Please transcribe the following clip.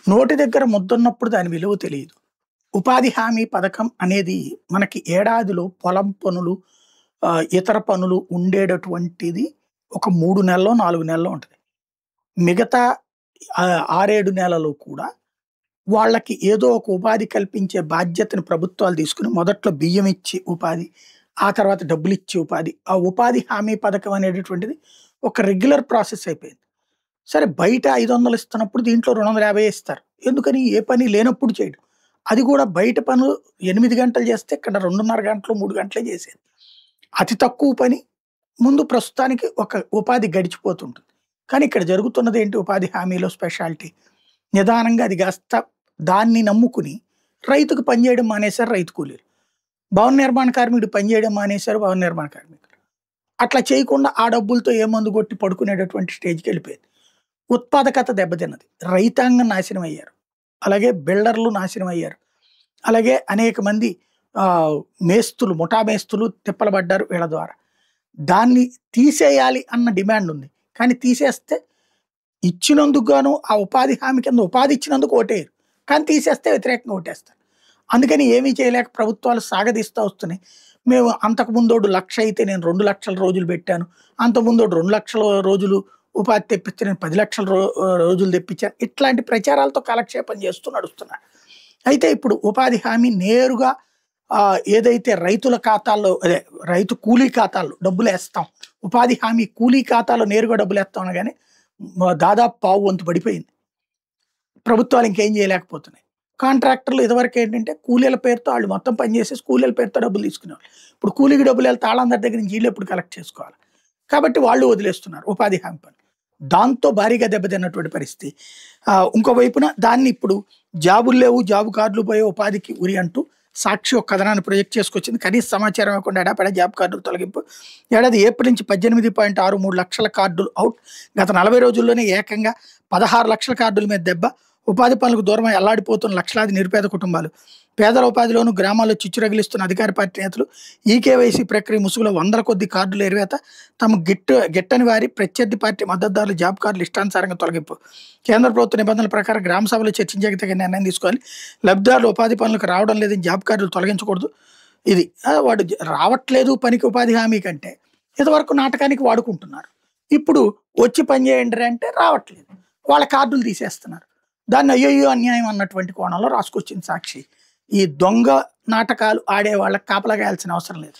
నోటి దగ్గర ముద్దున్నప్పుడు దాని విలువ తెలీదు. ఉపాధి హామీ పథకం అనేది మనకి ఏడాదిలో పొలం పనులు, ఇతర పనులు ఉండేటటువంటిది ఒక 3 నెలలో, 4 నెలల్లో ఉంటది. మిగతా 6, 7 నెలలు కూడా వాళ్ళకి ఏదో ఒక ఉపాధి కల్పించే బాధ్యతను ప్రభుత్వాలు తీసుకొని మొదట్లో బియ్యం ఇచ్చి ఉపాధి, ఆ తర్వాత డబ్బులిచ్చి ఉపాధి. ఆ ఉపాధి హామీ పథకం అనేటటువంటిది ఒక రెగ్యులర్ ప్రాసెస్ అయిపోయింది. సరే బయట 500 ఇస్తున్నప్పుడు దీంట్లో 250 ఇస్తారు. ఎందుకని? ఏ పని లేనప్పుడు చేయడం. అది కూడా బయట పనులు 8 గంటలు చేస్తే ఇక్కడ 2:30 గంటలు, 3 గంటలే చేసేది. అతి తక్కువ పని ముందు ప్రస్తుతానికి ఒక ఉపాధి గడిచిపోతుంటుంది. కానీ ఇక్కడ జరుగుతున్నది ఏంటి? ఉపాధి హామీలో స్పెషాలిటీ. నిదానంగా అది కాస్త దాన్ని నమ్ముకుని రైతుకు పనిచేయడం మానేశారు రైతు కూలీలు. భవన నిర్మాణ కార్మికుడు పనిచేయడం మానేశారు భవన నిర్మాణ కార్మికులు. అట్లా చేయకుండా ఆ డబ్బులతో ఏ మందు కొట్టి పడుకునేటటువంటి స్టేజ్‌కి వెళ్ళిపోయింది. ఉత్పాదకత దెబ్బతిన్నది. రైతాంగం నాశనం అయ్యారు. అలాగే బిల్డర్లు నాశనం అయ్యారు. అలాగే అనేక మంది మేస్తులు, ముఠా మేస్తులు తిప్పలు పడ్డారు వీళ్ళ ద్వారా. దాన్ని తీసేయాలి అన్న డిమాండ్ ఉంది. కానీ తీసేస్తే ఇచ్చినందుకు గాను ఆ ఉపాధి హామీ కింద ఉపాధి ఇచ్చినందుకు ఓటేయరు. కానీ తీసేస్తే వ్యతిరేకంగా ఓటేస్తారు. అందుకని ఏమీ చేయలేక ప్రభుత్వాలు సాగదీస్తా వస్తున్నాయి. మేము అంతకుముందోడు 1,00,000 అయితే నేను 2,00,000 రోజులు పెట్టాను. అంతకుముందోడు 2,00,000 రోజులు ఉపాధి తెప్పిస్తే నేను 10,00,000 రోజులు తెప్పించాను. ఇట్లాంటి ప్రచారాలతో కాలక్షేపం చేస్తూ నడుస్తున్నారు. అయితే ఇప్పుడు ఉపాధి హామీ నేరుగా ఏదైతే రైతుల ఖాతాల్లో, అదే రైతు కూలీ ఖాతాల్లో డబ్బులేస్తాం, ఉపాధి హామీ కూలీ ఖాతాలో నేరుగా డబ్బులేస్తాం అనగానే దాదాపు పావు వంతు పడిపోయింది. ప్రభుత్వాలు ఇంకేం చేయలేకపోతున్నాయి. కాంట్రాక్టర్లు ఇదివరకు ఏంటంటే కూలీల పేరుతో వాళ్ళు మొత్తం పని చేసేసి కూలీల పేరుతో డబ్బులు తీసుకునేవాళ్ళు. ఇప్పుడు కూలీకి డబ్బులు వెళ్తే వాళ్ళందరి దగ్గర నుంచి వీళ్ళు ఎప్పుడు కలెక్ట్ చేసుకోవాలి. కాబట్టి వాళ్ళు వదిలేస్తున్నారు ఉపాధి హామీ పని. దాంతో భారీగా దెబ్బతిన్నటువంటి పరిస్థితి. ఇంకో వైపున దాన్ని ఇప్పుడు జాబులు లేవు, జాబు కార్డులు పోయే ఉపాధికి ఉరి అంటూ సాక్షి ఒక కథనాన్ని ప్రొజెక్ట్ చేసుకొచ్చింది. కనీస సమాచారం ఇవ్వకుండా ఎడాపెడా జాబ్ కార్డులు తొలగింపు. ఏడాది ఏప్రిల్ నుంచి 18.63 లక్షల కార్డులు అవుట్. గత 40 రోజుల్లోనే ఏకంగా 16 లక్షల కార్డుల మీద దెబ్బ. ఉపాధి పనులకు దూరమై అల్లాడిపోతున్న లక్షలాది నిరుపేద కుటుంబాలు. పేదల ఉపాధిలోనూ గ్రామాల్లో చిచ్చు రగిలిస్తున్న అధికార పార్టీ నేతలు. ఈకేవైసీ ప్రక్రియ ముసుగులో వందల కొద్ది కార్డులు ఎరివేత. తమ గిట్టని వారి ప్రత్యర్థి పార్టీ మద్దతుదారులు జాబ్ కార్డులు ఇష్టానుసారంగా తొలగింపు. కేంద్ర ప్రభుత్వ నిబంధనల ప్రకారం గ్రామ సభలో చర్చించక తగిన నిర్ణయం తీసుకోవాలి. లబ్ధిదారులు ఉపాధి పనులకు రావడం లేదని జాబ్ కార్డులు తొలగించకూడదు. ఇది వాడు రావట్లేదు పనికి ఉపాధి హామీ కంటే ఇంతవరకు నాటకానికి వాడుకుంటున్నారు. ఇప్పుడు వచ్చి పని చేయండి అంటే రావట్లేదు, వాళ్ళ కార్డులు తీసేస్తున్నారు. దాన్ని అయ్యో అన్యాయం అన్నటువంటి కోణంలో రాసుకొచ్చింది సాక్షి. ఈ దొంగ నాటకాలు ఆడే వాళ్ళకి కాపలా గాయాల్సిన అవసరం లేదు.